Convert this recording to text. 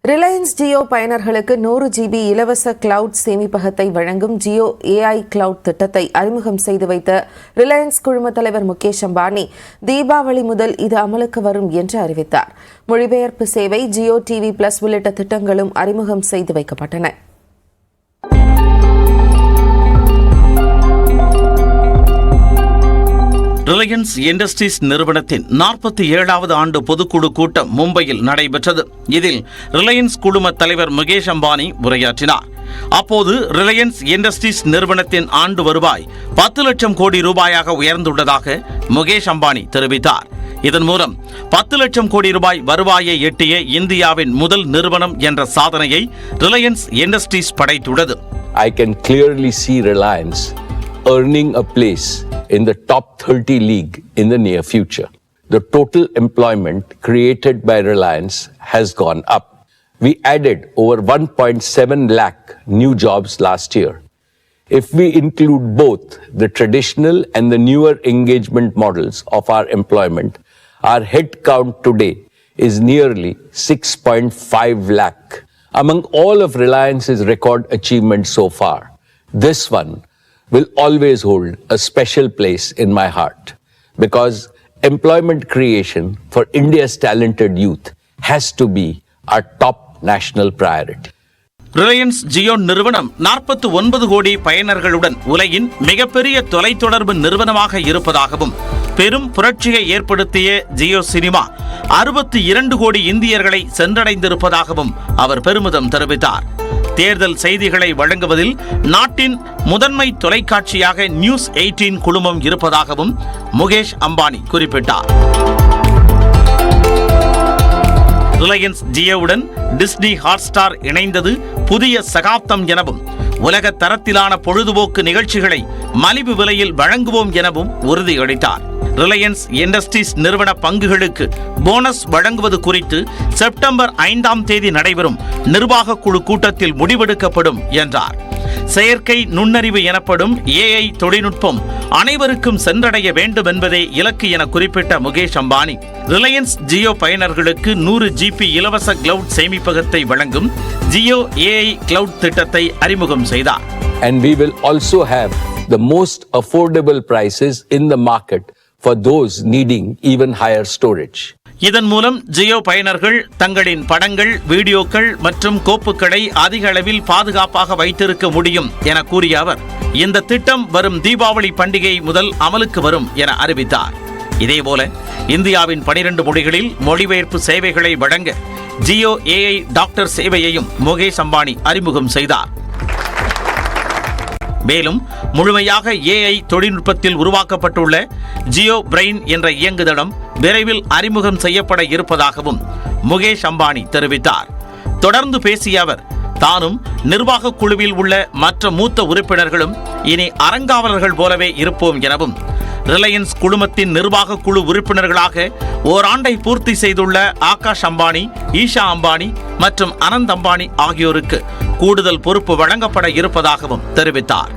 Reliance Jio பயனர்களுக்கு 100 GB இலவச cloud சேமிப்பகத்தை வழங்கும் ஜியோ AI கிளவுட் திட்டத்தை அறிமுகம் செய்து வைத்த ரிலையன்ஸ் குழும தலைவர் முகேஷ் அம்பானி தீபாவளி முதல் இது அமலுக்கு வரும் என்று அறிவித்தார். மொழிபெயர்ப்பு சேவை, ஜியோ டிவி பிளஸ் உள்ளிட்ட திட்டங்களும் அறிமுகம் செய்து வைக்கப்பட்டன. ரிலையன்ஸ் இண்டஸ்ட்ரீஸ் நிறுவனத்தின் 47வது ஆண்டு பொதுக்குழு கூட்டம் மும்பையில் நடைபெற்றது. இதில் ரிலையன்ஸ் குழும தலைவர் முகேஷ் அம்பானி உரையாற்றினார். அப்போது ரிலையன்ஸ் இண்டஸ்ட்ரீஸ் நிறுவனத்தின் ஆண்டு வருவாய் 10 லட்சம் கோடி ரூபாயாக உயர்ந்துள்ளதாக முகேஷ் அம்பானி தெரிவித்தார். இதன் மூலம் 10 லட்சம் கோடி ரூபாய் வருவாயை எட்டிய இந்தியாவின் முதல் நிறுவனம் என்ற சாதனையை ரிலையன்ஸ் இண்டஸ்ட்ரீஸ் படைத்துள்ளது. I can clearly see Reliance earning a place in the top 30 league in the near future. The total employment created by Reliance has gone up. We added over 1.7 lakh new jobs last year. If we include both the traditional and the newer engagement models of our employment, our head count today is nearly 6.5 lakh. Among all of Reliance's record achievements so far, this one will always hold a special place in my heart, because employment creation for India's talented youth has to be our top national priority. Reliance Jio நிறுவனம் 49 கோடி பயனர்களுடன் உலகின் மிகப்பெரிய தொலைத்தொடர்பு நிறுவனமாக இருப்பதாகவும், பெரும் புரட்சியை ஏற்படுத்திய ஜியோ சினிமா 62 கோடி இந்தியர்களை சென்றடைந்திருப்பதாகவும் அவர் பெருமிதம் தெரிவித்தார். தேர்தல் செய்திகளை வழங்குவதில் நாட்டின் முதன்மை தொலைக்காட்சியாக நியூஸ் 18 குழுமம் இருப்பதாகவும் முகேஷ் அம்பானி குறிப்பிட்டார். ரிலையன்ஸ் ஜியோவுடன் டிஸ்னி ஹாட்ஸ்டார் இணைந்தது புதிய சகாப்தம் எனவும், உலக தரத்திலான பொழுதுபோக்கு நிகழ்ச்சிகளை மலிவு விலையில் வழங்குவோம் எனவும் உறுதியளித்தார். ரிலையன்ஸ் இண்டஸ்ட்ரீஸ் நிறுவன பங்குகளுக்கு போனஸ் வழங்குவது குறித்து செப்டம்பர் 5ஆம் தேதி நடைபெறும் நிர்வாக குழு கூட்டத்தில் முடிவெடுக்கப்படும் என்றார். செயற்கை நுண்ணறிவு எனப்படும் AI தொழில்நுட்பம் அனைவருக்கும் சென்றடைய வேண்டும் என்பதே இலக்கு என குறிப்பிட்ட முகேஷ் அம்பானி, ரிலையன்ஸ் ஜியோ பயனர்களுக்கு 100 GB இலவச கிளவுட் சேமிப்பகத்தை வழங்கும் ஜியோ AI கிளவுட் திட்டத்தை அறிமுகம் செய்தார். And we will also have the most affordable prices in the market for those needing even higher storage. இதன் மூலம் ஜியோ பயனர்கள் தங்களின் படங்கள், வீடியோக்கள் மற்றும் கோப்புகளை அதிக அளவில் பாதுகாப்பாக வைத்திருக்க முடியும் என கூறிய அவர், இந்த திட்டம் வரும் தீபாவளி பண்டிகை முதல் அமலுக்கு வரும் என அறிவித்தார். இதேபோல இந்தியாவின் 12 மொழிகளில் மொழிபெயர்ப்பு சேவைகளை வழங்க ஜியோ AI டாக்டர் சேவையையும் முகேஷ் அம்பானி அறிமுகம் செய்தார். மேலும் முழுமையாக AI தொழில்நுட்பத்தில் உருவாக்கப்பட்டுள்ள ஜியோ பிரெயின் என்ற இயங்குதளம் விரைவில் அறிமுகம் செய்யப்பட இருப்பதாகவும் முகேஷ் அம்பானி தெரிவித்தார். தொடர்ந்து பேசிய அவர், தானும் நிர்வாக குழுவில் உள்ள மற்ற மூத்த உறுப்பினர்களும் இனி அறங்காவலர்கள் போலவே இருப்போம் எனவும், ரிலையன்ஸ் குழுமத்தின் நிர்வாக குழு உறுப்பினர்களாக ஓராண்டை பூர்த்தி செய்துள்ள ஆகாஷ் அம்பானி, ஈஷா அம்பானி மற்றும் அனந்த் அம்பானி ஆகியோருக்கு கூடுதல் பொறுப்பு வழங்கப்பட இருப்பதாகவும் தெரிவித்தார்.